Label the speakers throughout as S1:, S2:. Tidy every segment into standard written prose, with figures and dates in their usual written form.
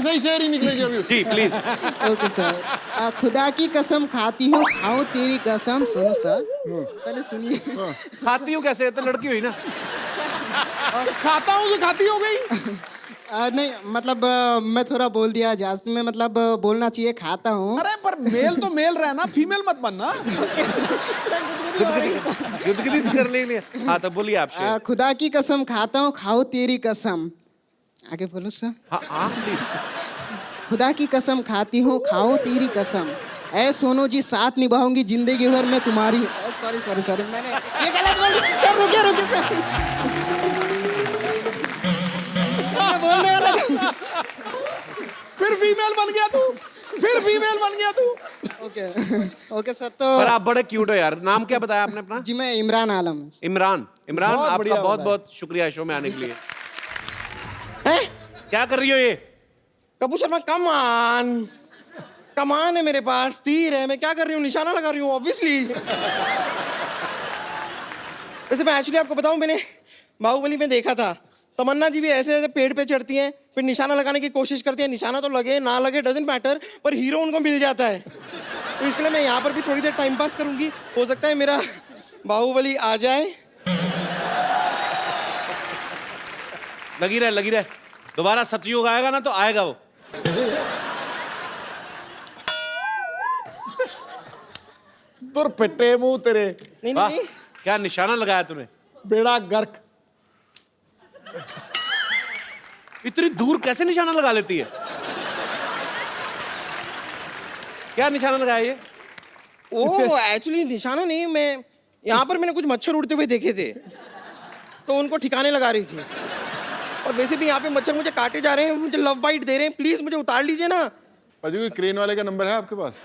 S1: की सही शेर ही निकलेगी अभी उसकी।
S2: जी प्लीज।
S3: Okay sir. खुदा की कसम खाती हूँ, खाऊं तेरी कसम। सुनो सर, पहले सुनिए।
S2: खाती हूँ कैसे, तो लड़की हुई ना।
S1: तो खाता हूँ तो खाती हो गई।
S3: नहीं मतलब मैं थोड़ा बोल दिया जास्त में, मतलब बोलना चाहिए खाता हूँ।
S1: अरे पर मेल तो मेल रहना, फीमेल मत बनना।
S3: सर गुदगुदी हो रही है, सर।
S2: गुदगुदी कर लेंगे। हाँ तो बोलिए आप शेर।
S3: खुदा की कसम खाता हूँ, खाऊं तेरी कसम। आगे बोलो सर।
S2: हाँ आप प्लीज।
S3: खुदा की कसम खाती हूँ, खाऊं तेरी कसम। ऐ सोनू जी, साथ निभाऊंगी जिंदगी भर मैं तुम्हारी। सॉरी सॉरी सॉरी, मैंने ये गलत बोल दी। सर रुकिए रुकिए सर। सर मैं बोलने वाला था।
S1: फिर फीमेल बन गया तू, फिर फीमेल बन गया तू।
S3: Okay okay sir. तो
S2: पर आप बड़े क्यूट हो यार। नाम क्या बताया आपने अपना?
S3: जी मैं इमरान आलम।
S2: इमरान। इमरान
S1: बहुत
S2: आपका
S1: बढ़िया
S2: बहुत
S1: बताया।
S2: बहुत शुक्रिया शो में आने के लिए।
S4: हैं?
S2: क्या कर रही हो ये?
S4: कपूर शर्मा, कमान है मेरे पास, तीर है, मैं क्या कर रही हूँ, निशाना लगा रही हूँ ऑब्वियसली। वैसे मैं एक्चुअली आपको बताऊं, मैंने बाहुबली में देखा था, तमन्ना जी भी ऐसे ऐसे पेड़ पे चढ़ती हैं, फिर निशाना लगाने की कोशिश करती हैं, निशाना तो लगे ना लगे डजंट मैटर, पर हीरो उनको मिल जाता है। तो इसलिए मैं यहाँ पर भी थोड़ी देर टाइम पास करूंगी, हो सकता है मेरा बाहुबली आ जाए।
S2: लगी रहे लगी रहे। दोबारा सतयुग आएगा ना तो आएगा वो।
S1: तुर पिट्टे मुंह तेरे,
S4: नहीं
S2: वाह,
S4: नहीं नहीं,
S2: क्या निशाना लगाया तूने।
S1: बेड़ा गर्क।
S2: इतनी दूर कैसे निशाना लगा लेती है? क्या निशाना लगाया ये?
S4: वो एक्चुअली निशाना नहीं, मैं यहाँ पर मैंने कुछ मच्छर उड़ते हुए देखे थे, तो उनको ठिकाने लगा रही थी। और वैसे भी यहाँ पे मच्छर मुझे काटे जा रहे हैं, मुझे लव बाइट दे रहे हैं, प्लीज मुझे उतार लीजिए ना।
S1: पाजी कोई क्रेन वाले का नंबर है आपके पास?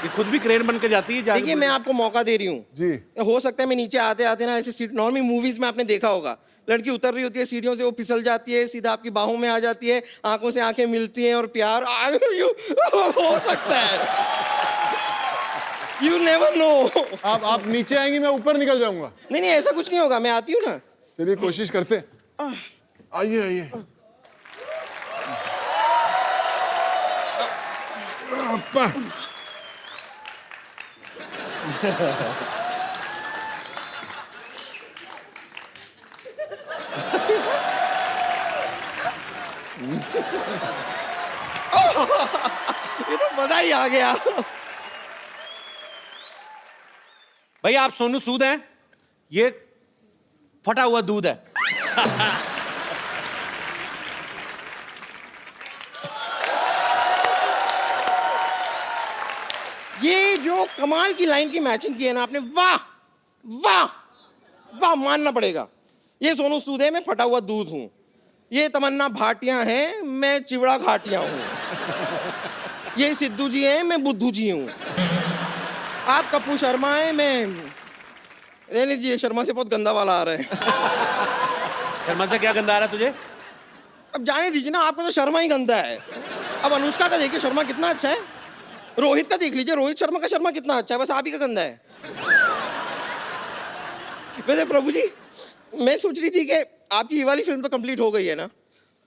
S2: ये खुद भी क्रेन बन के जाती है।
S4: देखिए मैं आपको मौका दे रही हूँ
S1: जी।
S4: हो सकता है मैं नीचे आते आते ना ऐसे सीट, नॉर्मली मूवीज में आपने देखा होगा, लड़की उतर रही होती है सीढ़ियों से, वो फिसल जाती है, सीधा आपकी बाहों में आ जाती है, आंखों से आंखें मिलती हैं और प्यार हो सकता है। You never know.
S1: आप नीचे आएंगी, मैं ऊपर निकल जाऊंगा।
S4: नहीं नहीं ऐसा कुछ नहीं होगा, मैं आती हूँ ना।
S1: चलिए कोशिश करते हैं। आइए आइए। अप्पा।
S4: ये तो मजा ही आ गया।
S2: भाई आप सोनू सूद हैं, ये फटा हुआ दूध है।
S4: ये जो कमाल की लाइन की मैचिंग की है ना आपने, वाह वाह वाह, मानना पड़ेगा। ये सोनू सूद है, मैं फटा हुआ दूध हूं। ये तमन्ना भाटिया है, मैं चिवड़ा घाटिया हूं। ये सिद्धू जी हैं, मैं बुद्धू जी हूं। आप कपूर शर्मा हैं, मैं रहने दीजिए, शर्मा से बहुत गंदा वाला आ रहा है।
S2: शर्मा से क्या गंदा आ रहा है तुझे?
S4: अब जाने दीजिए ना, आपका तो शर्मा ही गंदा है। अब अनुष्का का देखिए शर्मा कितना अच्छा है, रोहित का देख लीजिए, रोहित शर्मा का शर्मा कितना अच्छा है, बस आप ही का गंदा है। वैसे प्रभु जी, मैं सोच रही थी कि आपकी ये वाली फिल्म तो कंप्लीट हो गई है ना,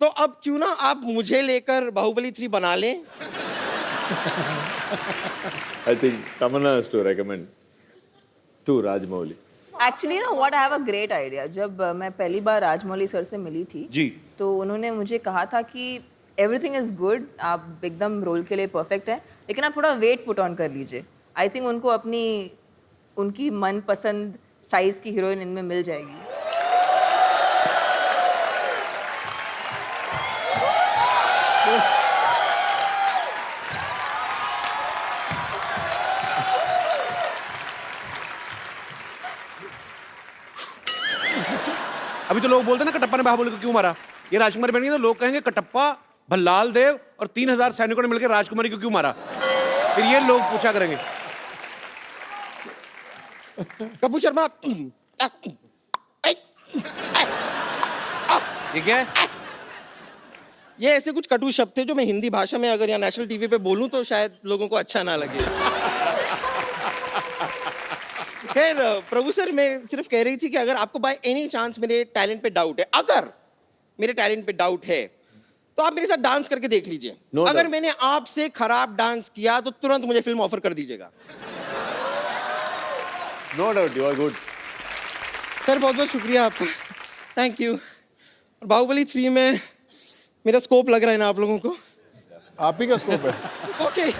S4: तो अब क्यों ना आप मुझे लेकर बाहुबली 3 बना लें।
S5: I think Tamanna has to recommend to Rajmouli.
S6: Actually ना what I have a great idea. जब मैं पहली बार राजमौली सर से मिली थी
S2: जी,
S6: तो उन्होंने मुझे कहा था कि एवरीथिंग इज गुड, आप एकदम रोल के लिए परफेक्ट है, लेकिन आप थोड़ा वेट पुट ऑन कर लीजिए। आई थिंक उनको अपनी उनकी मनपसंद साइज की हीरोइन इनमें मिल जाएगी।
S2: अभी तो लोग बोलते हैं ना कटप्पा ने बाहुबली को क्यों मारा। ये राजकुमारी बन गई तो लोग कहेंगे कटप्पा, भल्लाल देव और 3000 सैनिकों ने मिलकर राजकुमारी को क्यों मारा। फिर ये लोग पूछा करेंगे।
S4: कपूर शर्मा,
S2: ये क्या है?
S4: ये ऐसे कुछ कटु शब्द थे जो मैं हिंदी भाषा में अगर या नेशनल टीवी पे बोलूं तो शायद लोगों को अच्छा ना लगे। खैर प्रभु सर, मैं सिर्फ कह रही थी कि अगर आपको बाय एनी चांस मेरे टैलेंट पे डाउट है, अगर मेरे टैलेंट पे डाउट है, तो आप मेरे साथ डांस करके देख लीजिए।
S5: No
S4: अगर
S5: doubt.
S4: मैंने आपसे खराब डांस किया तो तुरंत मुझे फिल्म ऑफर कर दीजिएगा।
S5: No doubt, you are good.
S4: Sir बहुत बहुत शुक्रिया आपका, थैंक यू। और बाहुबली 3 में मेरा स्कोप लग रहा है ना आप लोगों को?
S1: आप ही का स्कोप है।
S4: ओके।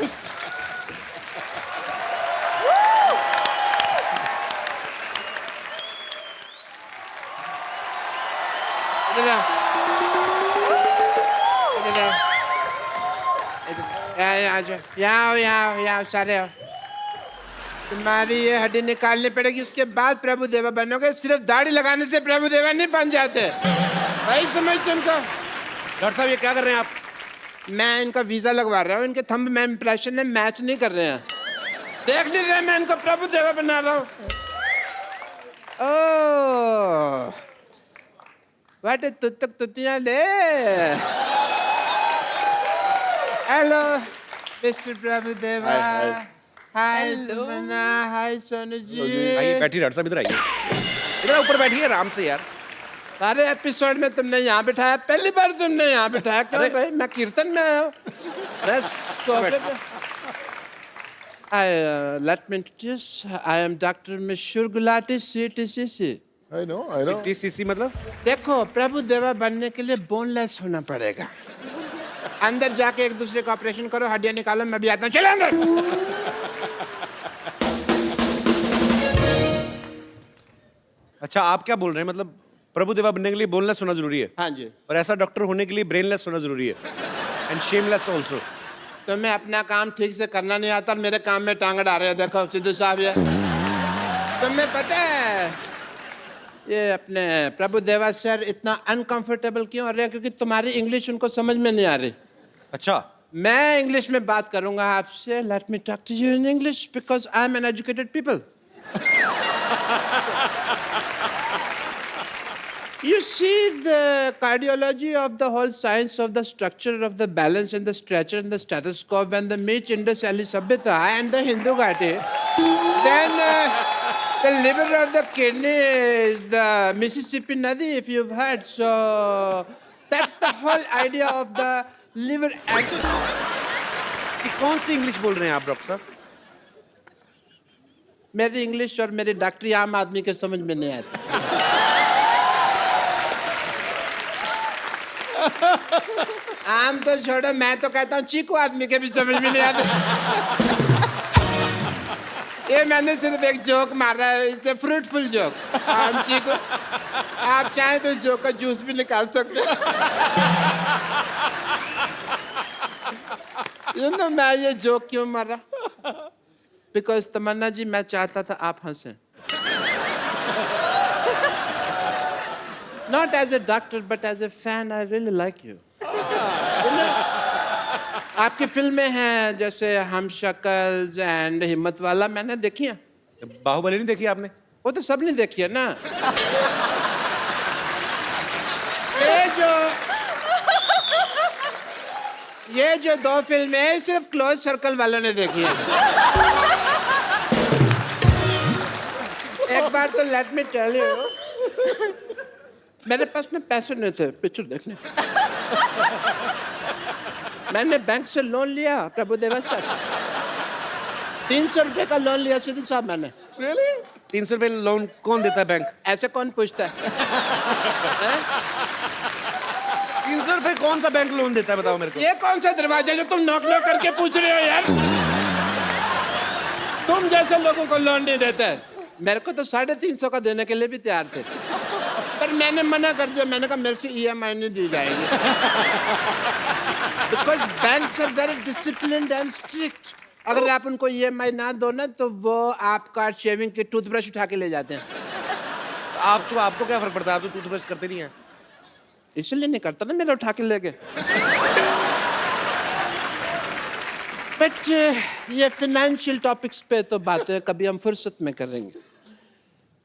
S7: यहाँ सारे आओ। तुम्हारी ये हड्डी निकालनी पड़ेगी, उसके बाद प्रभु देवा बनोगे। सिर्फ दाढ़ी लगाने से प्रभु देवा नहीं बन जाते, भाई समझ तुमको।
S2: डॉक्टर साहब ये क्या कर रहे हैं आप?
S7: मैं इनका वीजा लगवा रहा हूँ, इनके थंब में इंप्रेशन में मैच नहीं कर रहे हैं। देख नहीं रहे मैं इनको प्रभु देवा बना रहा हूँ। ओह वाटे तुतक तुतियां ले। हेलो मिस्टर प्रभु देवा।
S5: Hi,
S7: हाय तमन्ना, हाय सोनू जी।
S2: आइए बैठिए डॉक्टर साहब, इधर आइए, इधर ऊपर बैठिए आराम से यार।
S7: सारे एपिसोड में तुमने यहाँ बिठाया, पहली बार तुमने यहाँ बिठाया। क्यों भाई, मैं कीर्तन में आया हूँ। Let me introduce. I am Dr. Mishur Gulati, CTCC.
S1: I know.
S2: TCC मतलब?
S7: देखो प्रभु देवा बनने के लिए बोनलेस होना पड़ेगा। अंदर जाके एक दूसरे का ऑपरेशन करो, हड्डियां निकालो, मैं भी आता हूँ। चलो अंदर।
S2: अच्छा आप क्या बोल रहे हैं, मतलब प्रभु देवा बनने के लिए बोनलेस होना जरूरी है
S7: हाँ जी।
S2: और ऐसा डॉक्टर होने के लिए ब्रेनलेस होना जरूरी है एंड शेमलेस ऑल्सो।
S7: तुम्हें अपना काम ठीक से करना नहीं आता और मेरे काम में टांग डाल रहे हो। देखो सिद्धू साहब, ये तुम्हें पता है ये अपने प्रभु देवा सर इतना अनकंफर्टेबल क्यों हो रहे हैं? क्योंकि तुम्हारी इंग्लिश उनको समझ में नहीं आ रही।
S2: अच्छा
S7: मैं इंग्लिश में बात करूंगा आपसे। Let me talk to you in English because I am an educated people. You see the cardiology of the whole science of the structure of the balance and the stretcher and the stethoscope and the Meech Indus Valley Sabhyata and the Hindu Ghati. Then the liver of the kidney is the Mississippi Nadi, if you've heard. So that's the whole idea of the liver.
S2: ये कौन सी English बोल रहे हैं आप doctor साहब?
S7: मेरी English और मेरी डॉक्टरी आम आदमी के समझ में नहीं आती। आम तो छोड़ो, मैं तो कहता हूँ चीकू आदमी के भी समझ में नहीं आते। ये मैंने सिर्फ एक जोक मारा है, इससे फ्रूटफुल जोक। आम चीकू, आप चाहें तो इस जोक का जूस भी निकाल सकते हैं। You know, मैं ये जोक क्यों मारा? बिकॉज तमन्ना जी, मैं चाहता था आप हंसें। Not as a doctor, but as a fan, I really like you. आपकी फिल्में हैं जैसे हम शक्ल एंड हिम्मत वाला, मैंने देखी है।
S2: बाहुबली नहीं देखी आपने?
S7: वो तो सब ने देखी है ना। ये जो दो फिल्में हैं सिर्फ क्लोज सर्कल वालों ने देखी है। एक बार तो लेट मी टेल यू, मेरे पास में पैसे नहीं थे पिक्चर देखने। मैंने बैंक से लोन लिया प्रभु देवा सर, 300 रुपए का लोन लिया सिद्धू साहब मैंने।
S2: Really? 300 रुपए लोन कौन देता है बैंक?
S7: ऐसे कौन पूछता है?
S2: 300 रुपए कौन सा बैंक लोन देता है बताओ मेरे को?
S7: ये कौन सा दरवाजा जो तुम नॉक नॉक करके पूछ रहे हो यार? तुम जैसे लोगों को लोन नहीं देता है। मेरे को तो 350 का देने के लिए भी तैयार थे, पर मैंने मना कर दिया। मैंने कहा मेरे से EMI नहीं दी जाएगी। Because banks are very disciplined and strict. अगर आप उनको EMI ना दो ना तो वो आपका शेविंग की टूथब्रश उठा के ले जाते हैं।
S2: आपको क्या फर्क पड़ता है? आप तो टूथब्रश करते नहीं हैं।
S7: इसलिए नहीं करता ना, मेरा उठा के ले गए। बट ये फाइनेंशियल टॉपिक्स पे तो बातें कभी हम फुर्सत में करेंगे।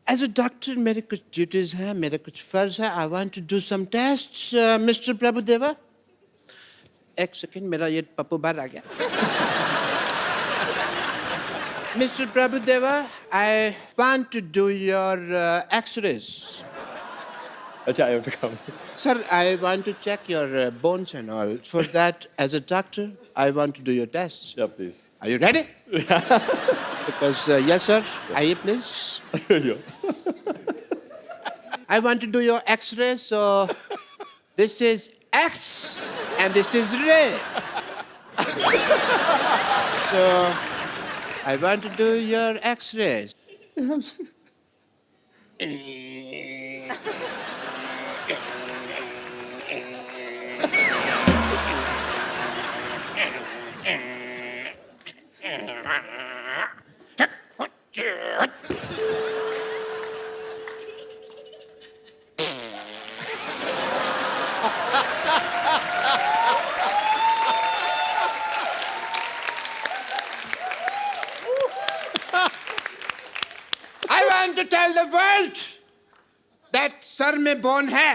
S7: एज अ डॉक्टर मेरे कुछ ड्यूटीज हैं, मेरे कुछ फर्ज है। I want to do some tests. Mister Prabhu Deva, एक सेकेंड, मेरा ये पप्पू बाहर आ गया। Mister Prabhu Deva, I want to do your X-rays.
S5: अच्छा, I have to come.
S7: Sir, I want to check your bones and all. For that, as a doctor, I want to do your tests.
S5: Yeah, please.
S7: Are you ready? Because, yes, sir. Aye, please.
S5: Yeah.
S7: I want to do your X-ray, so this is X and this is ray. So I want to do your X-rays. I want to tell the world that sir में bone है.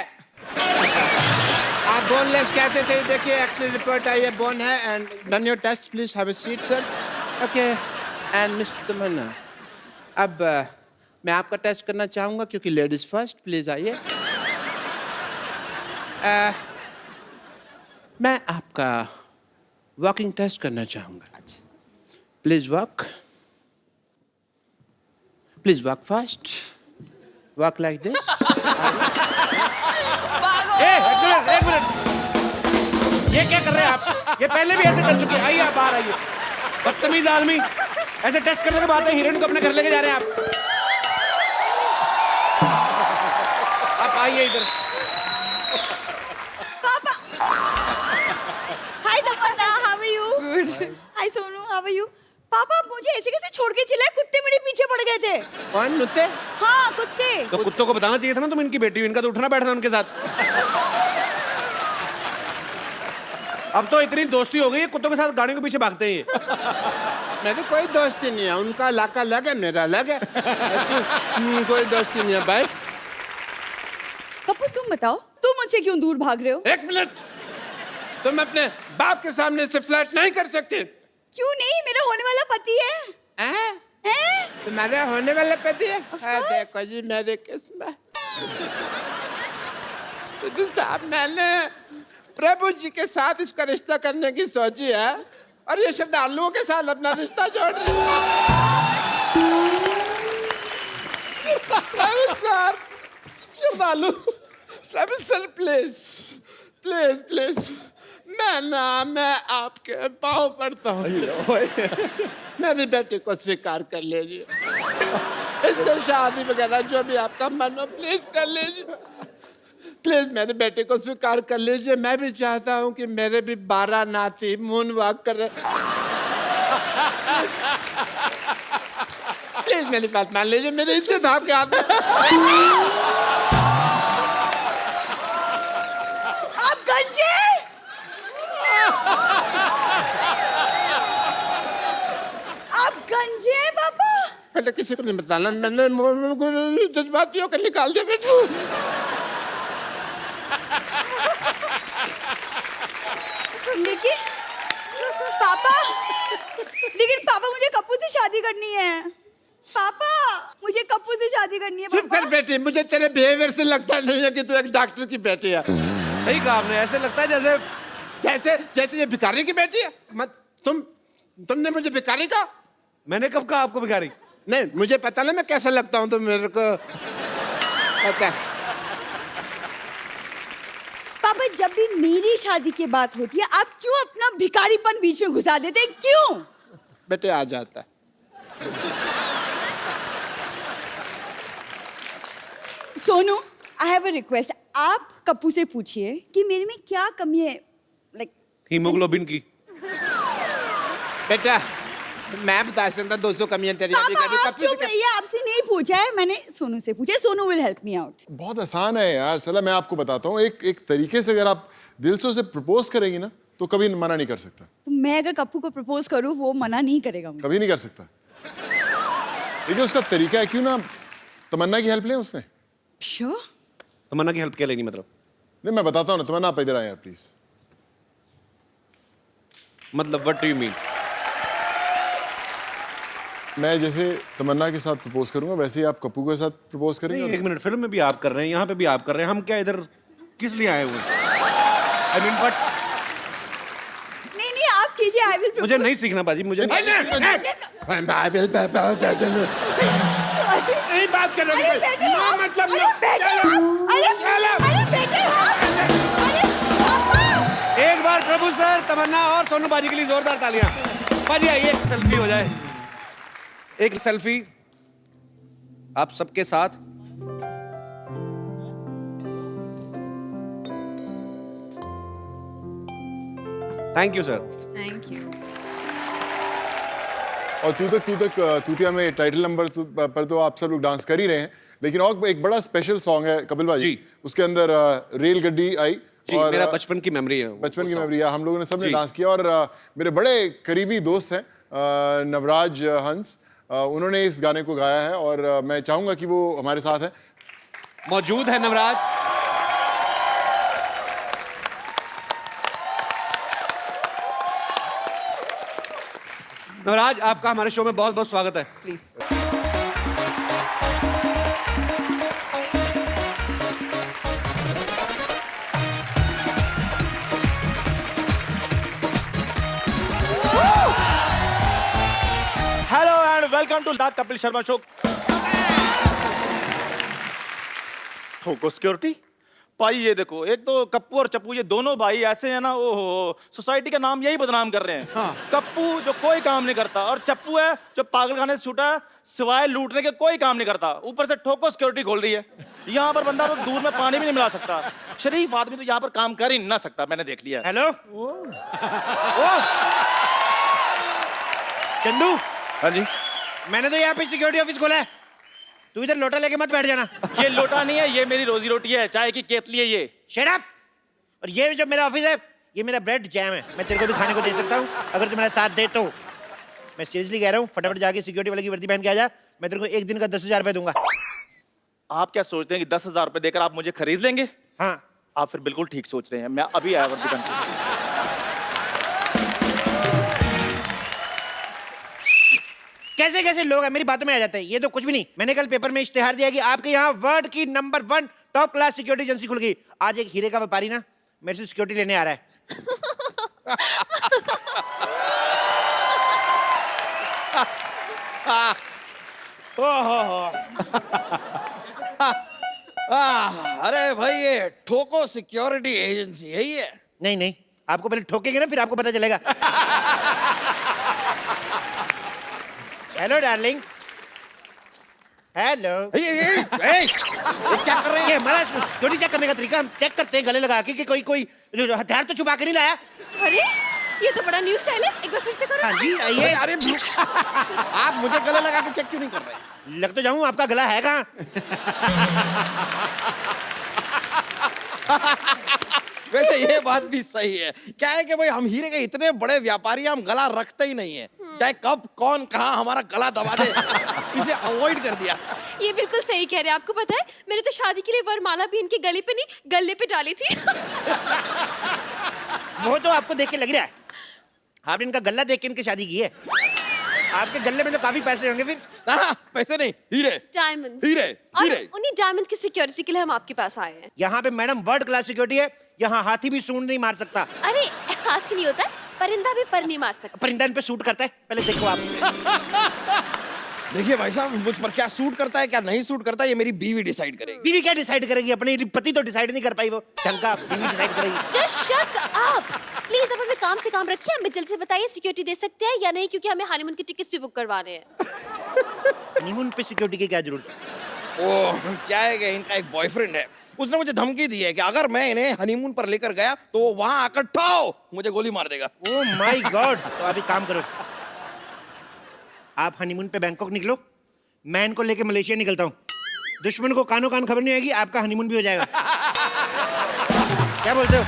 S7: आप boneless कहते थे. देखिए x ray report आई है, bone है. And done your test, please have a seat sir. Okay. And mister Tamannaah, अब मैं आपका टेस्ट करना चाहूंगा क्योंकि लेडीज फर्स्ट. प्लीज आइए. मैं आपका वॉकिंग टेस्ट करना चाहूंगा. Please walk. Please walk fast. Walk like this.
S2: एक मिनट. ये क्या कर रहे हैं आप? ये पहले भी ऐसे कर चुके हैं. आइए आप बाहर आइए. बदतमीज आदमी. ऐसे टेस्ट करने के बाद हीरोइन को अपने घर लेके जा रहे हैं आप. आप आइए इधर.
S8: Papa. Hi Tamanna, how are you? Good. Hi Sonu, how are you? पापा मुझे ऐसे कैसे छोड़ के चिल्लाए? कुत्ते मेरे पीछे पड़ गए थे.
S7: कौन नुते?
S8: हाँ कुत्ते.
S2: तो कुत्तों को बताना चाहिए था ना तुम इनकी बेटी हो. इनका तो उठना बैठना उनके साथ. अब तो इतनी दोस्ती हो गई है, कुत्तों के साथ गाड़ियों के पीछे भागते हैं.
S7: मेरी कोई दोस्ती नहीं है. उनका इलाका अलग है, मेरा अलग है. कोई दोस्ती नहीं है भाई.
S8: कपूर तुम बताओ, तुम मुझसे क्यों दूर भाग रहे हो?
S7: एक मिनट. तुम अपने बाप के सामने से फ्लर्ट नहीं कर सकते.
S8: क्यों नहीं? मेरा होने वाला पति है. हैं?
S7: तुम्हारे होने वाला पति है? देखो जी मेरे किस्मत. सिद्धू साहब, मैंने प्रभु जी के साथ इसका रिश्ता करने की सोची है और ये श्रद्धालुओं के साथ अपना रिश्ता जोड़ रही है. श्रद्धालु, प्रभु सर प्लीज प्लीज प्लीज. मैं आपके पाँव पड़ता हूँ. मेरी बेटी को स्वीकार कर लीजिए. इससे शादी वगैरह जो भी आपका मन हो प्लीज कर लीजिए. प्लीज मेरी बेटी को स्वीकार कर लीजिए. मैं भी चाहता हूँ कि मेरे भी 12 नाती मून वॉक कर रहे. प्लीज मेरी बात मान लीजिए. मेरी इज्जत आपके हाथ में.
S8: आप गंजे. आप गंजे हैं पापा.
S7: पहले किसी को नहीं बताना. मैंने जज्बातियों को निकाल दिया बेटू.
S8: लेकिन पापा मुझे कप्पू से शादी करनी है. पापा मुझे कप्पू से शादी करनी है.
S7: चुप कर बेटी. मुझे तेरे बिहेवियर से लगता नहीं है कि तू एक डॉक्टर की बेटी है.
S2: सही कहा आपने. ऐसे लगता है जैसे
S7: जैसे जैसे ये भिखारी की बेटी है. मत तुमने मुझे भिखारी कहा.
S2: मैंने कब कहा आपको भिखारी?
S7: नहीं, मुझे पता ना मैं कैसा लगता हूँ तो मेरे को पता है.
S8: पापा जब भी मेरी शादी की बात होती है आप क्यों अपना भिखारीपन बीच में घुसा देते हैं? क्यों?
S7: बेटे आ जाता है.
S8: सोनू, आई हैव अ रिक्वेस्ट. आप कप्पू से पूछिए कि मेरे में क्या कमी है. लाइक
S2: हीमोग्लोबिन की.
S7: बेटा मैं बता सकता 200 कमियां तेरी.
S8: पापा आप चुप रहिए. आपसे नहीं पूछा है, मैंने सोनू से पूछा है. Sonu will help me out.
S1: बहुत आसान है यार. चला मैं आपको बताता हूँ. एक तरीके से अगर आप दिल से उसे प्रपोज करेंगी ना तो कभी मना नहीं कर सकता.
S8: तो मैं अगर कप्पू को प्रपोज करूं वो मना नहीं करेगा मुझे.
S1: कभी नहीं कर सकता. देखिए उसका तरीका है. क्यों ना तमन्ना की हेल्प लें उसमें.
S8: श्योर.
S2: तमन्ना की हेल्प क्या लेनी मतलब?
S1: नहीं मैं बताता हूँ ना. तमन्ना आप इधर आए यार प्लीज.
S2: मतलब व्हाट डू यू मीन?
S1: मैं जैसे तमन्ना के साथ प्रपोज करूंगा वैसे ही आप कप्पू के साथ प्रपोज
S2: नहीं,
S1: करेंगे?
S2: एक मिनट, फिल्म में भी आप कर रहे हैं, यहाँ पे भी आप कर रहे हैं, हम क्या इधर किस लिए आए हुए? आई मीन बट
S8: नहीं नहीं आप कीजिए आई विल
S2: मुझे नहीं सीखना बाजी, मुझे नहीं बात कर रहे
S8: अरे बेटे हाँ,
S2: मतलब
S8: अरे बेटे हाँ, अरे बेटे हाँ, अरे पापा
S2: एक बार प्रभु सर, तमन्ना और सोनू बाजी के लिए जोरदार तालियां। बाजी आइए, सेल्फी हो जाए, एक सेल्फी आप सबके साथ। Thank you sir.
S6: Thank you.
S1: और तू तक तूतिया में टाइटल नंबर पर तो आप सब लोग डांस कर ही रहे हैं, लेकिन और एक बड़ा स्पेशल सॉन्ग है कपिल भाई
S2: जी।
S1: उसके अंदर रेल गड्डी आई
S2: जी,
S1: और
S2: मेरा बचपन की मेमोरी है,
S1: बचपन की मेमोरी है, हम लोगों ने सबने
S2: जी।
S1: डांस किया और मेरे बड़े करीबी दोस्त हैं नवराज हंस, उन्होंने इस गाने को गाया है और मैं चाहूंगा कि वो हमारे साथ हैं।
S2: मौजूद है नवराज। नवराज, आपका हमारे शो में बहुत बहुत स्वागत है।
S6: Please.
S9: Hello and welcome to the Kapil Sharma show. ठोको सिक्योरिटी भाई, ये देखो, एक तो कप्पू और चप्पू ये दोनों भाई ऐसे हैं ना, ओहो, सोसाइटी का नाम यही बदनाम कर रहे हैं। हाँ। कप्पू जो कोई काम नहीं करता और चप्पू है जो पागल खाने से छूटा है, सिवाय लूटने के कोई काम नहीं करता, ऊपर से ठोको सिक्योरिटी खोल रही है। यहाँ पर बंदा तो दूध में पानी भी नहीं मिला सकता, शरीफ आदमी तो यहाँ पर काम कर ही ना सकता, मैंने देख लिया।
S2: हेलो चंदू।
S9: हाँ जी।
S2: मैंने तो यहाँ पे सिक्योरिटी ऑफिस खोला है, तू इधर लोटा लेके मत बैठ जाना।
S9: ये लोटा नहीं है, ये मेरी रोजी रोटी है, चाय की केतली है ये।
S2: Shut up. और ये जो मेरा ऑफिस है, ये मेरा ब्रेड जैम है, मैं तेरे को भी खाने को दे सकता हूँ अगर तू मेरा साथ दे तो। मैं सीरियसली कह रहा हूँ, फटाफट जाके सिक्योरिटी वाले की वर्दी पहन के आ जा, मैं तेरे को एक दिन का 10,000 रुपये दूंगा।
S9: आप क्या सोचते हैं कि 10,000 रुपए देकर आप मुझे खरीद लेंगे?
S2: हाँ।
S9: आप फिर बिल्कुल ठीक सोच रहे हैं, मैं अभी आया वर्दी पहन के।
S2: कैसे कैसे लोग हैं, मेरी बातों में आ जाते हैं, ये तो कुछ भी नहीं। मैंने कल पेपर में इश्तेहार दिया कि आपके यहाँ वर्ल्ड की number 1 top class security agency खुल गई। आज एक हीरे का व्यापारी ना मेरे से सिक्योरिटी लेने आ रहा है।
S4: अरे भाई ये ठोको सिक्योरिटी एजेंसी है ये?
S2: नहीं नहीं, आपको पहले ठोकेंगे ना फिर आपको पता चलेगा। Hello darling. हेलो।
S4: ये क्या कर रहे हैं?
S2: ये हमारा सिक्योरिटी चेक करने का तरीका, हम चेक करते हैं गले लगा के कि कोई हथियार तो छुपा के नहीं लाया।
S8: अरे ये तो बड़ा न्यू स्टाइल है, एक बार फिर से करो।
S2: हाँ जी आइए।
S4: अरे आप मुझे गले लगा के चेक क्यों नहीं कर रहे?
S2: लग तो जाऊं, आपका गला है कहाँ?
S4: वैसे ये बात भी सही है, क्या है कि भाई हम हीरे के इतने बड़े व्यापारी, हम गला रखते ही नहीं है, चाहे कब कौन कहाँ हमारा गला दबा दे, इसलिए अवॉइड कर दिया।
S8: ये बिल्कुल सही कह रहे हैं। आपको पता है मैंने तो शादी के लिए वरमाला भी इनके गले पे नहीं गले पे डाली थी।
S2: वो तो आपको देख के लग रहा है, आपने इनका गला देख के इनकी शादी की है। आपके गले में तो काफी पैसे होंगे फिर।
S4: पैसे नहीं, हीरे।
S8: डायमंड्स।
S4: हीरे
S8: और
S4: हीरे।
S8: उन्हीं डायमंड्स की सिक्योरिटी के लिए हम आपके पास आए हैं।
S2: यहाँ पे मैडम वर्ल्ड क्लास सिक्योरिटी है, यहाँ हाथी भी सूंड नहीं मार सकता।
S8: अरे हाथी नहीं होता है, परिंदा भी पर नहीं मार सकता।
S2: परिंदा इन पे सूट करता है, पहले देखो आप।
S4: देखिए भाई साहब, मुझ पर क्या सूट करता है क्या नहीं सूट करता है ये मेरी बीवी डिसाइड करेगी।
S2: बीवी क्या डिसाइड करेगी? अपने पति तो डिसाइड नहीं कर पाई, वो ढंग का बीवी डिसाइड करेगी।
S8: Just shut up please. अब हमें काम से काम रखिए, हमें जल्दी से बताइए सिक्योरिटी दे सकते हैं या नहीं, क्योंकि हमें हनीमून की टिकट्स भी बुक करवाने हैं।
S2: हनीमून पे सिक्योरिटी की क्या जरूरत?
S4: ओह, क्या है कि इनका एक बॉयफ्रेंड है, उसने मुझे धमकी दी है कि अगर मैं इन्हें हनीमून पर लेकर गया तो वो वहां आकर ठाओ मुझे गोली मार देगा।
S2: Oh my God. तो अभी काम करो, आप हनीमून पे बैंकॉक निकलो, मैं इनको लेके मलेशिया निकलता हूँ। दुश्मन को कानो कान खबर नहीं आएगी, आपका हनीमून भी हो जाएगा। क्या बोलते हो?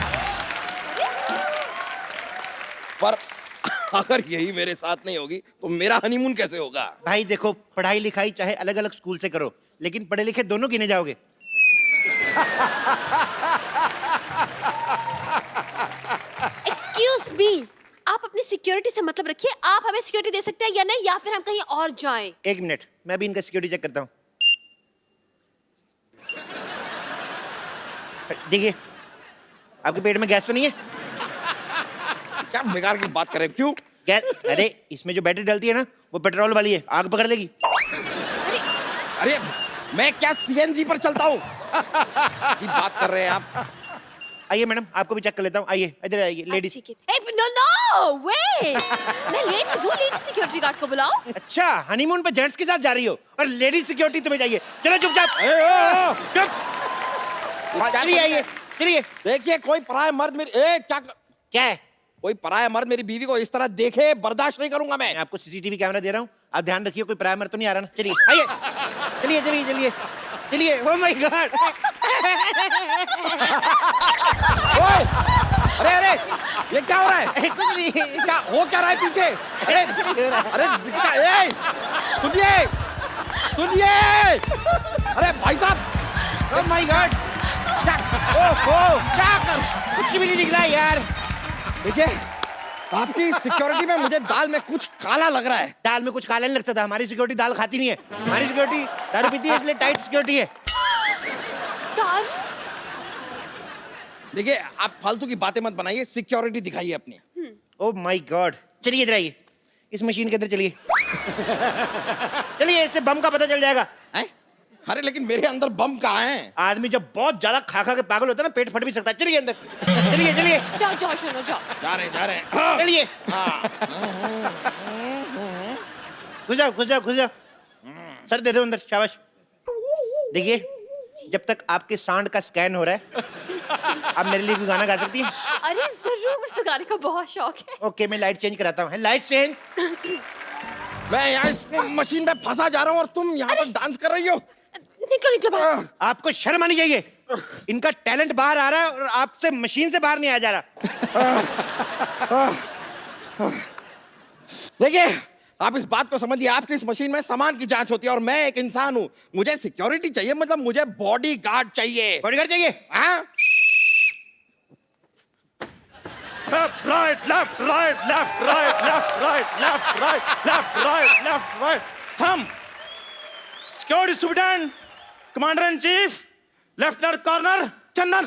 S4: पर अगर यही मेरे साथ नहीं होगी तो मेरा हनीमून कैसे होगा?
S2: भाई देखो, पढ़ाई लिखाई चाहे अलग अलग स्कूल से करो, लेकिन पढ़े लिखे दोनों गिने जाओगे।
S8: एक्सक्यूज मी,
S10: आप अपनी सिक्योरिटी से मतलब रखिए, आप हमें सिक्योरिटी दे सकते हैं या नहीं, या फिर हम कहीं और जाएं।
S2: 1 मिनट, मैं भी इनका सिक्योरिटी चेक करता हूँ। देखिए, आपके पेट में गैस तो नहीं है?
S4: क्या बेकार की बात करें, क्यों?
S2: गैस? अरे इसमें जो बैटरी डलती है ना, वो पेट्रोल वाली है, आग पकड़ लेगी।
S4: अरे मैं क्या सीएनजी पर चलता हूँ? जी बात कर रहे हैं आप।
S2: आइए मैडम, आपको भी चेक कर लेता हूँ। आइए इधर आइए, लेडीज।
S10: नो नो वे, मैं लेडीज हूँ, लेडीज सिक्योरिटी गार्ड को बुलाओ।
S2: अच्छा, हनीमून पे जेंट्स के साथ जा रही हो और लेडीज सिक्योरिटी तुम्हें चाहिए? चलो चुपचाप, चुप। चलिए आइए, चलिए।
S4: देखिए, कोई पराया मर्द मेरी
S2: क्या है?
S4: कोई पराया मर्द मेरी बीवी को इस तरह देखे, बर्दाश्त नहीं करूंगा मैं।
S2: आपको सीसीटीवी कैमरा दे रहा हूँ, आप ध्यान रखिए कोई पराया मर्द तो नहीं आ रहा ना। चलिए आइए, चलिए चलिए चलिए चलिए। Oh my God!
S4: अरे अरे, ये क्या हो रहा है?
S2: कुछ नहीं।
S4: क्या हो क्या रहा है पीछे? अरे अरे, सुनिए सुनिए, अरे भाई साहब,
S2: ओह माय गॉड! ओह क्या कर, कुछ भी नहीं दिख रहा है यार।
S4: देखिए, आपकी सिक्योरिटी में मुझे दाल में कुछ काला लग रहा है।
S2: दाल में कुछ काला नहीं लग सकता, हमारी सिक्योरिटी दाल खाती नहीं है। हमारी सिक्योरिटी दारू पीती है, इसलिए टाइट सिक्योरिटी है।
S10: दारू?
S4: देखिए, आप फालतू की बातें मत बनाइए, सिक्योरिटी दिखाइए अपनी।
S2: Oh my God! चलिए इधर आइए, इस मशीन के अंदर चलिए। चलिए, इससे बम का पता चल जाएगा।
S4: अरे लेकिन मेरे अंदर बम कहाँ है?
S2: आदमी जब बहुत ज्यादा खा के पागल होता है ना, पेट फट भी सकता है। चलिए अंदर, चलिए चलिए।
S10: जाओ जाओ, सुनो जाओ।
S4: जा रहे हैं।
S2: चलिए, घुस जाओ घुस जाओ घुस जाओ। सर दे दो अंदर, शाबाश। देखिए, जब तक आपके सांड का स्कैन हो रहा है, आप मेरे लिए कोई गाना गा सकती हैं?
S10: अरे जरूर, मुझे तो गाने का बहुत शौक है।
S2: ओके, मैं लाइट चेंज कराता हूँ। Light change.
S4: मैं यहाँ इस मशीन में फंसा जा रहा हूँ और तुम यहाँ पर डांस कर रही हो।
S10: निकलो निकलो बाहर।
S2: आपको शर्म आनी चाहिए। इनका टैलेंट बाहर आ रहा है और आपसे मशीन से बाहर नहीं आ जा रहा।
S4: देखिए, आप इस बात को समझिए, आपकी इस मशीन में सामान की जांच होती है और मैं एक इंसान हूँ। मुझे सिक्योरिटी चाहिए, मतलब मुझे बॉडी गार्ड चाहिए।
S2: बॉडीगार्ड चाहिए?
S4: हाँ?
S9: Left, right, left, right, left, right, left, right, left, right, left, right, left, right. Thumb. Security Superintendent, Commander in Chief, Lieutenant Colonel Chandan.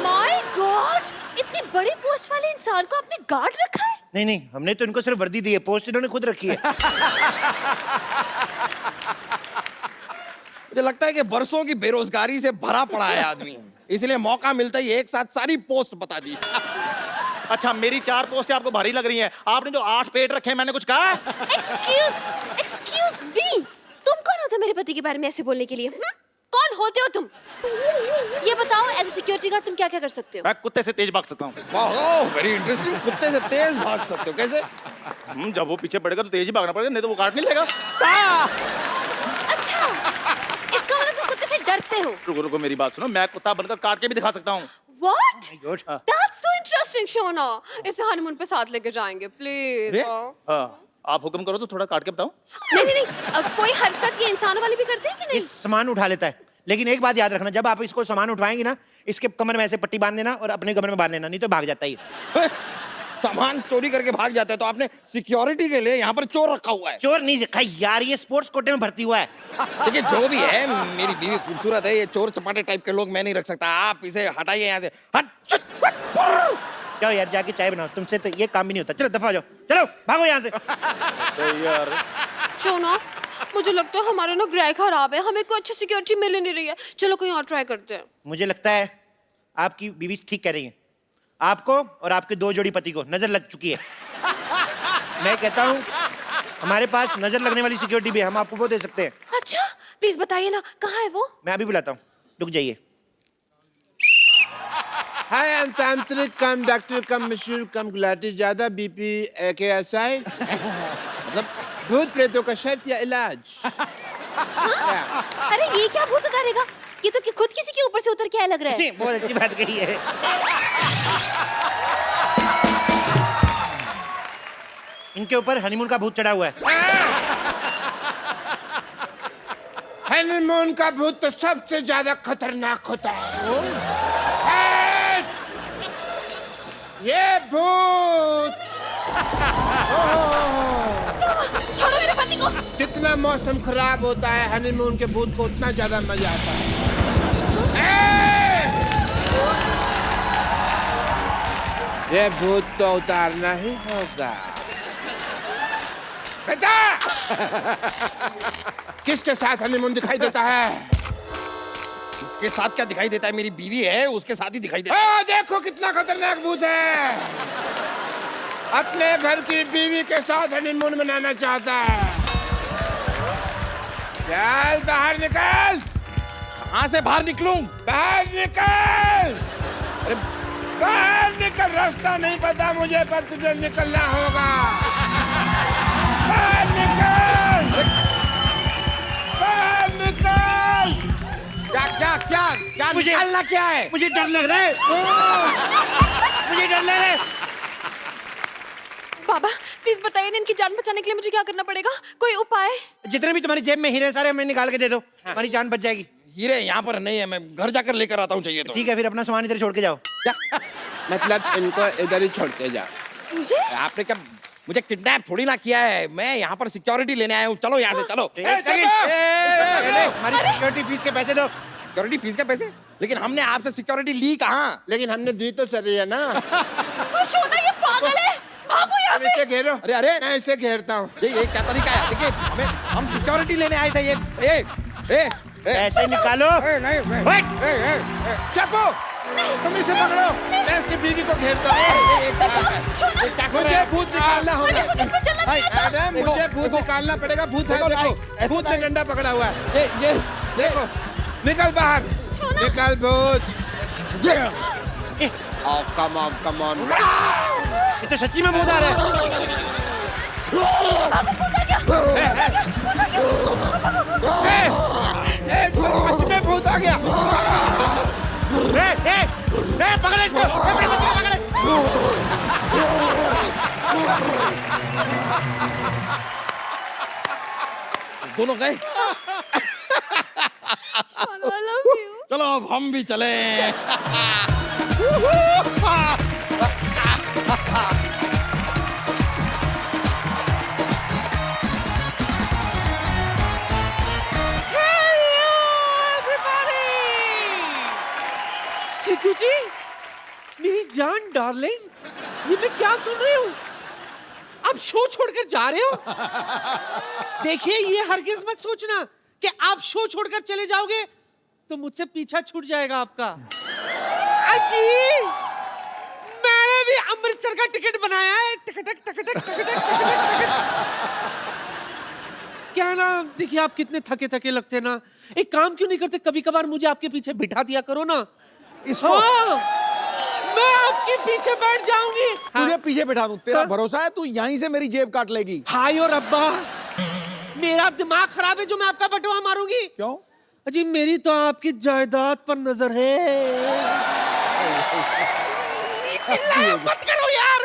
S10: My God, इतनी बड़ी पोस्ट वाले इंसान को आपने गार्ड रखा है?
S2: नहीं नहीं, हमने तो इनको सिर्फ वर्दी दी है, पोस्ट इन्होंने खुद रखी है।
S4: मुझे लगता है कि बरसों की बेरोजगारी से भरा पड़ा है आदमी, इसलिए मौका मिलता ही एक साथ सारी पोस्ट बता दी।
S9: अच्छा, मेरी 4 पोस्टें आपको भारी लग रही हैं। आपने जो 8 पेट रखे हैं, मैंने कुछ कहा?
S10: एक्सक्यूज मी, तुम कौन होते हो मेरे पति के बारे में ऐसे बोलने के लिए? कौन होते हो तुम? ये बताओ, एज ए सिक्योरिटी गार्ड तुम क्या क्या कर सकते हो?
S9: मैं कुत्ते से तेज भाग सकता हूँ।
S4: वाह, वेरी इंटरेस्टिंग। कुत्ते से तेज भाग सकते हो? कैसे?
S9: जब वो पीछे पड़ेगा तो तेज ही भागना पड़ेगा, नहीं तो वो काट नहीं लेगा।
S10: अच्छा, इसका मतलब तुम कुत्ते से डरते हो?
S9: रुको रुको, मेरी बात सुनो, मैं कुत्ता बनकर काट के भी दिखा सकता हूँ।
S10: What? That's so interesting, Shona. इसे हनीमून पे साथ लेके जाएंगे, प्लीज।
S9: हाँ, आप हुक्म करो तो थोड़ा काट के बताओ।
S10: नहीं, कोई हरकत ये इंसानों वाली भी करते हैं कि नहीं?
S2: सामान उठा लेता है, लेकिन एक बात याद रखना, जब आप इसको सामान उठाएंगे ना, इसके कमर में ऐसे पट्टी बांध देना और अपने कमर में बांध लेना, नहीं तो भाग जाता है।
S4: सामान चोरी करके भाग जाता है, तो आपने सिक्योरिटी के लिए यहाँ पर चोर रखा हुआ है?
S2: चोर नहीं रखा यार, ये स्पोर्ट्स कोटे में भर्ती हुआ है।
S4: देखिए, जो भी है, मेरी बीवी खूबसूरत है, ये चोर चपाटे टाइप के लोग मैं नहीं रख सकता। आप इसे हटाइए यहाँ से।
S2: जाओ यार, जाके चाय बनाओ, तुमसे तो ये काम भी नहीं होता। चलो दफा हो जाओ, चलो भागो यहाँ से।
S9: यार
S10: शोना, मुझे लगता है हमारा ना ग्रह खराब है, हमें कोई अच्छी सिक्योरिटी मिल ही नहीं रही है। चलो कहीं और ट्राई करते हैं।
S2: मुझे लगता है आपकी बीवी ठीक कह रही है, आपको और आपके 2 जोड़ी पति को नजर लग चुकी है। मैं कहता हूँ हमारे पास नजर लगने वाली सिक्योरिटी भी है, हम आपको वो दे सकते हैं।
S10: अच्छा, प्लीज बताइए ना, कहाँ है वो?
S2: मैं अभी बुलाता हूँ, रुक जाइए।
S7: हाय, तांत्रिक कम डॉक्टर कम मशहूर कम गुलाटी ज्यादा बीपी AKSI, मतलब भूत प्रेतों का शर्त या इलाज।
S10: अरे ये क्या भूत उतारेगा? ये तो खुद किसी के ऊपर से उतर के आया लग रहा है।
S2: बहुत अच्छी बात कही है। इनके ऊपर हनीमून का भूत चढ़ा हुआ है।
S7: हनीमून का भूत तो सबसे ज्यादा खतरनाक होता है। ये भूत
S10: को।
S7: जितना मौसम खराब होता है हनीमून के भूत को उतना ज्यादा मजा आता है। ये भूत तो उतारना ही होगा। बेटा किसके साथ हनीमून दिखाई देता है?
S4: इसके साथ क्या दिखाई देता है? मेरी बीवी है, उसके साथ ही दिखाई देता है।
S7: देखो कितना खतरनाक भूत है। अपने घर की बीवी के साथ हनीमून मनाना चाहता है। चल बाहर निकल।
S4: कहाँ से बाहर निकलूं?
S7: बाहर निकल।
S4: अरे
S7: बाहर निकल। रास्ता नहीं पता मुझे, पर तुझे निकलना होगा। बाहर निकल। बाहर निकल।
S4: क्या क्या क्या क्या निकालना क्या है?
S2: मुझे डर लग रहा है। मुझे डर लग रहा है।
S10: बाबा प्लीज बताइए ना, इनकी जान बचाने के लिए मुझे क्या करना पड़ेगा? कोई उपाय?
S2: जितने भी तुम्हारी जेब में हीरे सारे हमें निकाल के दे दो, हमारी जान बच जाएगी।
S4: हीरे यहाँ पर नहीं है, मैं घर जाकर लेकर आता हूँ चाहिए तो।
S2: ठीक है, फिर अपना सामान इधर छोड़ के जाओ।
S7: मतलब इनको इधर ही छोड़ के जा।
S10: मुझे?
S4: आपने क्या मुझे किडनैप थोड़ी ना किया है, मैं यहाँ पर सिक्योरिटी लेने आया हूँ। चलो यहाँ से चलो।
S2: हमारी सिक्योरिटी फीस के पैसे दो।
S4: सिक्योरिटी फीस के पैसे? लेकिन हमने आपसे सिक्योरिटी ली कहाँ?
S7: लेकिन हमने दी तो सही है ना।
S10: शोना ये पागल है, भागो यहाँ से।
S7: इसे घेरो।
S4: अरे अरे
S7: मैं इसे घेरता हूँ।
S4: ये क्या तरीका है? देखिए हम सिक्योरिटी लेने आए थे। ये
S2: पैसे निकालो।
S7: चाकू तुम इसे पकड़ो। मैं इसकी बीवी को घेरता हूँ। मुझे भूत निकालना होगा। अरे मुझे भूत निकालना पड़ेगा। भूत है, देखो भूत ने डंडा पकड़ा हुआ है। ये देखो, निकल बाहर। निकल भूत। Come on.
S2: ये तो सच्ची में भूत आ रहा है।
S7: सच में भूत आ गया।
S2: पकड़ो इसको, अपने बच्चे को पकड़ो।
S4: दोनों गए।
S10: I love you.
S4: चलो अब हम भी चले।
S11: चिकू जी, मेरी जान डार्लिंग, ये मैं क्या सुन रही हूँ? आप शो छोड़कर जा रहे हो? देखिए, ये हरगिज मत सोचना कि आप शो छोड़कर चले जाओगे तो मुझसे पीछा छूट जाएगा आपका। अजी, मैंने भी अमृतसर का टिकट बनाया है। टकटक। क्या ना, देखिए आप कितने थके थके लगते हैं ना। एक काम क्यों नहीं करते, कभी कभार मुझे आपके पीछे बिठा दिया करो ना। इसको मैं आपके पीछे बैठ जाऊंगी।
S4: तुझे पीछे बैठा दूं, तेरा भरोसा है? तू यहीं से मेरी जेब काट लेगी।
S11: हाय और अब्बा, मेरा दिमाग खराब है जो मैं आपका बटवा मारूंगी।
S4: क्यों?
S11: अजी मेरी तो आपकी जायदाद पर नजर है। चिल्लाया मत करो यार,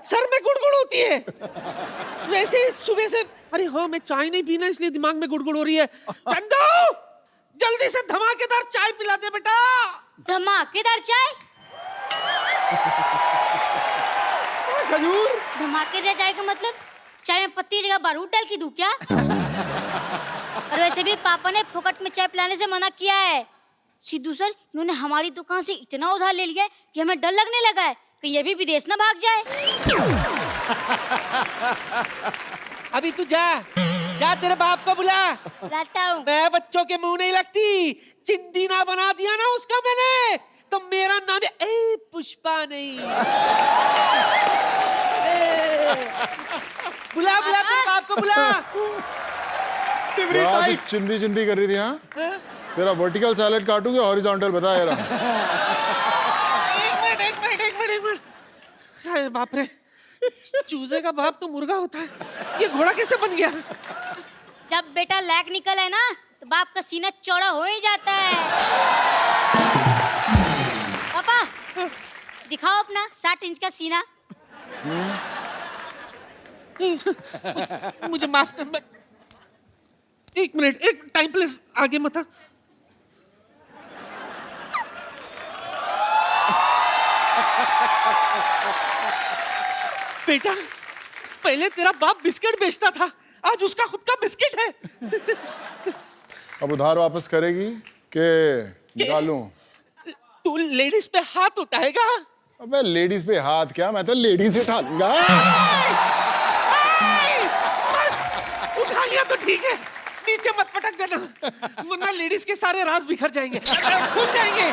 S11: सर में गुड़गुड़ होती है। वैसे सुबह से, अरे हाँ मैं चाय नहीं पीना इसलिए दिमाग में गुड़गुड़ हो रही है। चंदू जल्दी से धमाकेदार चाय पिला दे बेटा।
S10: धमाकेदार चाय?
S4: खजूर
S10: धमाकेदार चाय का मतलब चाय में पत्ती की जगह बारूद डाल के दूं क्या? और वैसे भी पापा ने फोकट में चाय पिलाने से मना किया है। सिद्धू सर, इन्होंने हमारी दुकान से इतना उधार ले लिया है कि हमें डर लगने लगा है कि ये भी विदेश ना भाग जाए।
S11: अभी तू जा, तेरे बाप को बुला।
S10: लाता हूँ।
S11: मैं बच्चों के मुंह नहीं लगती। चिंदी ना बना दिया ना उसका मैंने, तो मेरा नाम ए पुष्पा नहीं। बुला तेरे बाप को बुला।
S1: चिंदी चिंदी कर रही थी। हाँ, तेरा वर्टिकल सैलेड काटूंगे, हॉरिजॉन्टल बता यार।
S11: एक मिनट। अरे बाप रे, चूजे का बाप तो मुर्गा होता है, ये घोड़ा कैसे बन गया?
S10: जब बेटा लैग निकल है ना तो बाप का सीना चौड़ा हो ही जाता है। पापा दिखाओ अपना 60 इंच का सीना।
S11: मुझे माफ कर, एक मिनट, एक टाइम प्लीज, आगे मत आ। बेटा, पहले तेरा बाप बिस्किट बेचता था, आज उसका खुद का बिस्किट है।
S1: अब उधार वापस करेगी के निकालूं?
S11: तू लेडीज पे हाथ उठाएगा?
S1: अबे लेडीज पे हाथ क्या, मैं तो लेडीज उठा लूंगा।
S11: उठा लिया तो ठीक है, नीचे मत पटक देना, वरना लेडीज के सारे राज बिखर जाएंगे, खुल जाएंगे।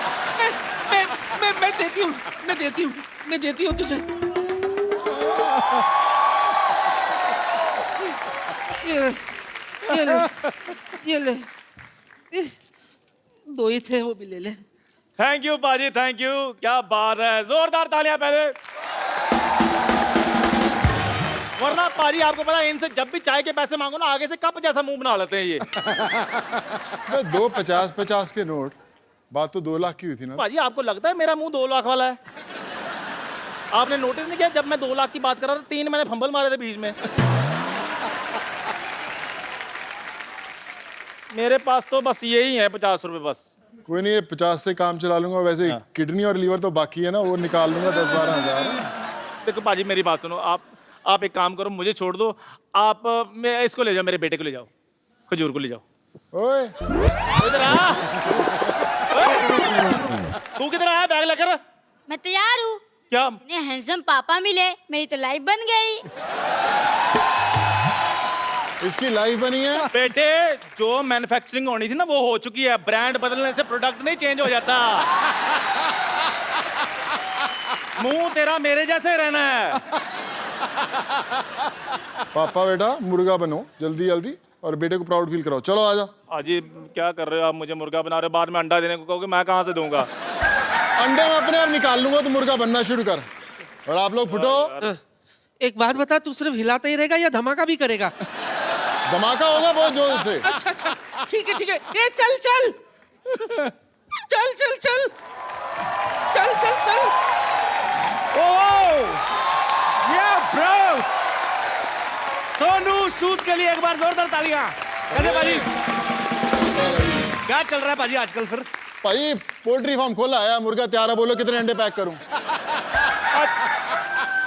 S11: मैं देती हूँ तुझे। ये ले, दो ही थे, वो भी ले ले।
S9: थैंक यू पाजी, थैंक यू। क्या बात है, जोरदार तालियां पहले। वरना पाजी आपको पता है, इनसे जब भी चाय के पैसे मांगो ना, आगे से कप जैसा मुंह बना लेते हैं ये।
S1: 2 50-50 के नोट, बात तो 2 लाख की हुई थी ना।
S9: पाजी आपको लगता है मेरा मुंह 2 लाख वाला है? आपने नोटिस नहीं किया, जब मैं 2 लाख की बात कर रहा था 3 मैंने फंबल मारे थे बीच में। मेरे पास तो बस यही है 50 रुपए बस।
S1: कोई नहीं, ये 50 से काम चला लूंगा। वैसे किडनी और लीवर तो बाकी है ना, वो निकाल लूंगा 10-12 हजार।
S9: देखो पाजी मेरी बात सुनो, आप एक काम करो, मुझे छोड़ दो। आप मैं इसको ले जाओ, मेरे बेटे को ले जाओ, खजूर को ले जाओ।
S1: ओए
S9: इधर आ। तू किधर आया बैग लेकर?
S10: मैं तैयार हूँ।
S9: क्या?
S10: इतने हैंडसम पापा मिले, मेरी तो लाइफ बन गई।
S1: इसकी लाइफ बनी है
S9: बेटे, जो मैन्युफैक्चरिंग होनी थी ना वो हो चुकी है। ब्रांड बदलने से प्रोडक्ट नहीं चेंज हो जाता। मुंह तेरा मेरे जैसे रहना है।
S1: पापा बेटा मुर्गा बनो जल्दी जल्दी, और बेटे को प्राउड फील कराओ। चलो आजा।
S9: अजी क्या कर रहे हो आप? मुझे मुर्गा बना रहे हो, बाद में अंडा देने को कहोगे, मैं कहाँ से दूंगा?
S1: अंडे में अपने आप निकाल लूंगा, तो मुर्गा बनना शुरू कर। और आप लोग फुटो।
S11: एक बात बता, तू सिर्फ हिलाता ही रहेगा या धमाका भी करेगा?
S1: धमाका होगा बहुत जोर से।
S11: अच्छा, ठीक है। ये चल चल चल चल चल चल चल चल।
S2: ओह या ब्रो, सोनू सूद के लिए एक बार जोरदार तालियां। कैसे पाजी, क्या चल रहा है पाजी आजकल? फिर
S1: भाई पोल्ट्री फार्म खोला है, मुर्गा तैयार है, बोलो कितने अंडे पैक करूं?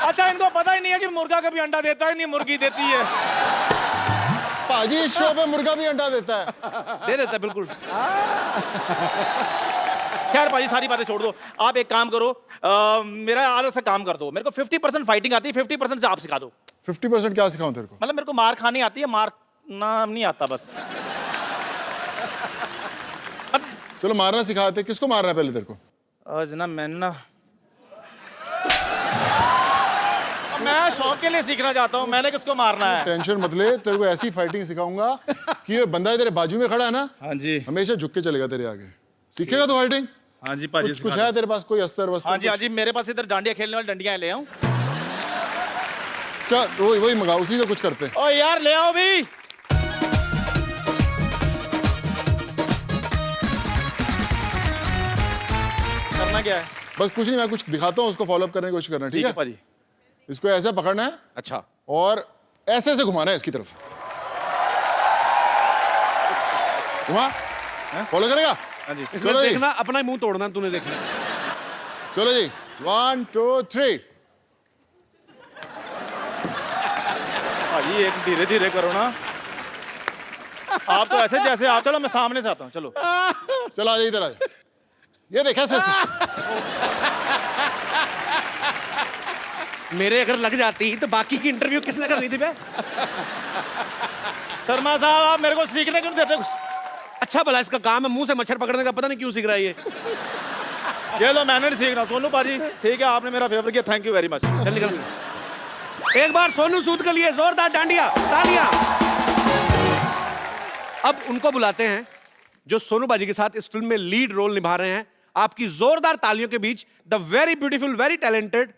S9: अच्छा, इनको पता ही नहीं है कि मुर्गा कभी अंडा देता है, नहीं मुर्गी देती है।
S1: पाजी इस शो पे मुर्गा भी अंडा देता है।
S2: दे देता है बिल्कुल।
S9: खैर पाजी सारी बातें छोड़ दो, आप एक काम करो, मेरा आधा सा काम कर दो। मेरे को 50% फाइटिंग आती है, 50% से आप सिखा दो।
S1: 50% क्या सिखाऊं तेरे को?
S9: मतलब मेरे को मार खानी आती है, मारना नहीं आता बस।
S1: चलो मारना सिखाते। किसको मारना है पहले तेरे को?
S9: आज ना मैं शौक के लिए सीखना चाहता हूँ, मैंने किसको मारना है?
S1: टेंशन मत ले, तेरे को ऐसी फाइटिंग सिखाऊंगा कि ये बंदा तेरे बाजू में खड़ा है ना,
S9: हाँ जी,
S1: हमेशा झुक के चलेगा तेरे आगे। सीखेगा तो फाइटिंग?
S9: हाँ जी पाजी।
S1: कुछ है तेरे पास कोई अस्तर वस्तर?
S9: हाँ जी, मेरे पास इधर डांडिया खेलने वाली डंडियां ले आऊं
S1: क्या? वही मंगाओ, उसी का कुछ करते।
S9: ओ यार ले आओ भी। करना क्या है?
S1: बस कुछ नहीं, मैं कुछ दिखाता हूँ, उसको फॉलो अप करने की कोशिश करना। ठीक है
S9: पाजी।
S1: इसको ऐसे पकड़ना है।
S2: अच्छा।
S1: और ऐसे ऐसे घुमाना है इसकी तरफ। घुमा, फॉलो करेगा?
S2: हाँ जी। इसमें देखना, अपना ही मुंह तोड़ना तूने, देखना।
S1: चलो जी, 1 2 3।
S9: भाई एक धीरे धीरे करो ना, आप तो ऐसे जैसे आप। चलो मैं सामने से आता हूँ, चलो
S1: चलो आ जाइए, इधर आ जाइए। ये देख ऐसे
S2: मेरे अगर लग जाती तो बाकी की इंटरव्यू किसने करनी थी?
S9: शर्मा साहब आप मेरे को सीखने क्यों देते कुछ?
S2: अच्छा भला इसका काम है मुंह से मच्छर पकड़ने का, पता नहीं क्यों सीख रहा है ये।
S9: ये लो, मैंने नहीं सीखना। सोनू पाजी ठीक है, आपने मेरा फेवर किया, थैंक यू वेरी मच।
S2: चल निकल। एक बार सोनू सूद के लिए जोरदार डांडिया तालियां। अब उनको बुलाते हैं जो सोनू बाजी के साथ इस फिल्म में लीड रोल निभा रहे हैं। आपकी जोरदार तालियों के बीच the very beautiful, very talented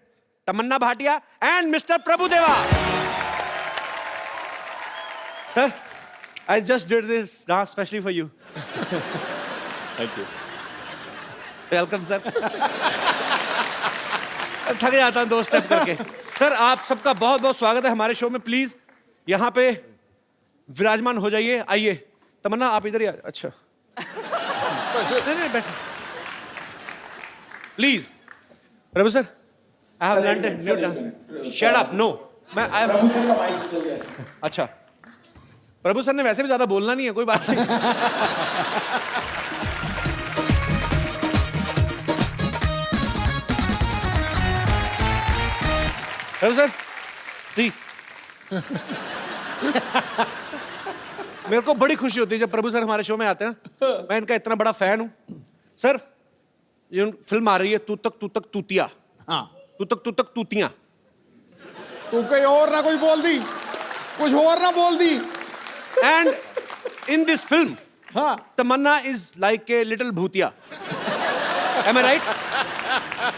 S2: Tamannaah Bhatia and mister Prabhudeva. Sir, I just did this dance especially for you.
S9: Thank you.
S2: Welcome sir. थक जाता हूं 2 स्टेप करके। सर आप सबका बहुत बहुत स्वागत है हमारे शो में। प्लीज यहाँ पे विराजमान हो जाइए। आइए तमन्ना, आप इधर ही अच्छा नहीं बैठो please. Prabhu sir, I have learned new dance. Shut up, no. मैं अच्छा
S7: प्रभु सर ने वैसे भी ज्यादा बोलना नहीं है, कोई बात नहीं। प्रभु सर, सी मेरे को बड़ी खुशी होती है जब प्रभु सर हमारे शो में आते हैं। मैं इनका इतना बड़ा फैन हूं। सर, ये फिल्म आ रही है तू तक तूतिया।
S12: हाँ,
S7: तू तक तूतियां।
S12: तू कहीं और ना कोई बोल दी, कुछ और ना बोल दी।
S7: एंड इन दिस फिल्म
S12: हाँ,
S7: तमन्ना इज लाइक ए लिटिल भूतिया। Am I right?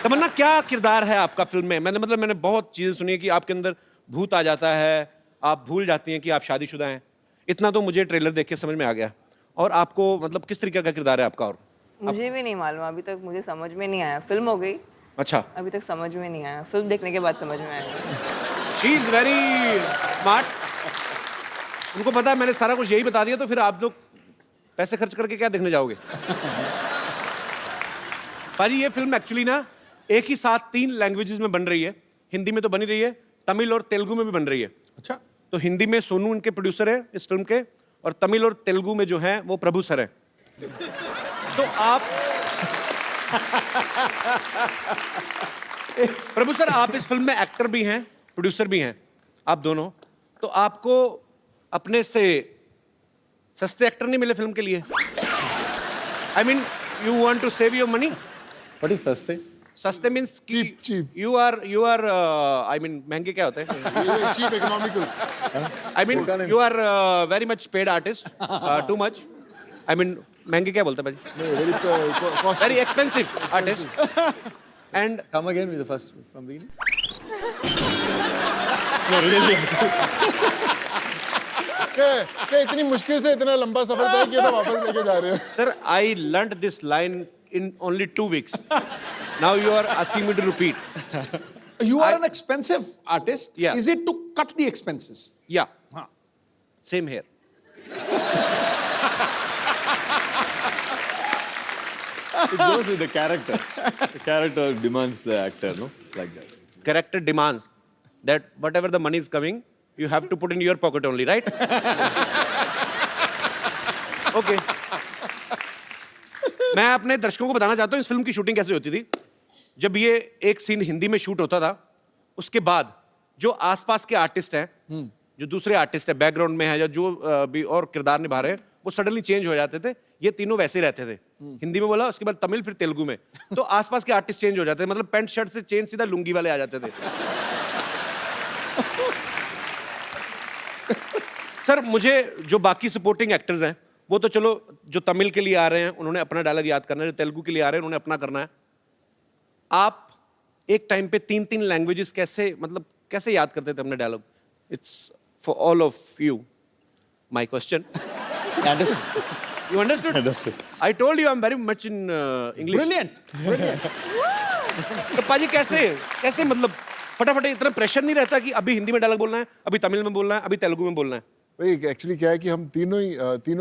S7: तमन्ना, क्या किरदार है आपका फिल्म में? मैंने बहुत चीजें सुनी है कि आपके अंदर भूत आ जाता है, आप भूल जाती हैं कि आप शादीशुदा हैं। इतना तो मुझे ट्रेलर देख के समझ में आ गया। और आपको मतलब किस तरीके का किरदार है आपका? और
S6: मुझे भी नहीं मालूम, अभी तक मुझे समझ में नहीं आया। फिल्म हो गई,
S7: अच्छा,
S6: अभी तक समझ में नहीं आया। फिल्म देखने के बाद समझ में आया।
S7: She is very smart. उनको पता है मैंने सारा कुछ यही बता दिया, तो फिर आप लोग पैसे खर्च करके क्या देखने जाओगे? भाजी, ये फिल्म एक्चुअली ना एक ही साथ 3 लैंग्वेजेस में बन रही है। हिंदी में तो बनी रही है, तमिल और तेलुगु में भी बन रही है।
S12: अच्छा,
S7: तो हिंदी में सोनू इनके प्रोड्यूसर है इस फिल्म के, और तमिल और तेलुगु में जो है वो प्रभु सर है। तो आप प्रभु सर, आप इस फिल्म में एक्टर भी हैं, प्रोड्यूसर भी हैं, आप दोनों। तो आपको अपने से सस्ते एक्टर नहीं मिले फिल्म के लिए? I mean, you want to save your money.
S5: What is सस्ते?
S7: सस्ते means
S12: cheap.
S7: You are I mean महंगे क्या होते हैं?
S12: Cheap economical.
S7: I mean you are very much paid artist, too much. I mean महंगे क्या बोलते हैं भाजी? Very expensive artist. And
S5: Come again with the first from beginning.
S1: क्या इतनी मुश्किल से इतना लंबा सफर तय किया था, वापस लेके जा रहे हो?
S7: Sir, I learned this line in only 2 weeks. Now you are asking me to repeat.
S12: You are an expensive artist.
S7: Yeah.
S12: Is it to cut the expenses?
S7: Yeah.
S12: हाँ.
S7: Same here.
S5: It goes with the character. The character demands the actor, no? Like that.
S7: Character demands that whatever the money is coming, you have to put in your pocket only, right? Okay. मैं अपने दर्शकों को बताना चाहता हूँ इस film की shooting कैसे होती थी। जब ये एक सीन हिंदी में शूट होता था, उसके बाद जो आसपास के आर्टिस्ट हैं, जो दूसरे आर्टिस्ट हैं, बैकग्राउंड में है या जो भी और किरदार निभा रहे हैं, वो सडनली चेंज हो जाते थे। ये तीनों वैसे रहते थे। हिंदी में बोला, उसके बाद तमिल, फिर तेलुगु में। तो आसपास के आर्टिस्ट चेंज हो जाते थे, मतलब पैंट शर्ट से चेंज सीधा लुंगी वाले आ जाते थे। सर, मुझे जो बाकी सपोर्टिंग एक्टर्स हैं, वो तो चलो, जो तमिल के लिए आ रहे हैं उन्होंने अपना डायलॉग याद करना है, जो तेलुगु के लिए आ रहे हैं उन्होंने अपना करना है। आप एक टाइम पे 3-3 लैंग्वेजेस कैसे याद करते थे अपने dialogue? It's for all of you my question. You understood?
S5: Understood.
S7: I told you I'm very much in English.
S12: Brilliant.
S7: तो पाजी कैसे मतलब फटाफट इतना प्रेशर नहीं रहता कि अभी हिंदी में डायलॉग बोलना है, अभी तमिल में बोलना है, अभी तेलुगु में बोलना है?
S1: भाई एक्चुअली क्या है कि हम तीनों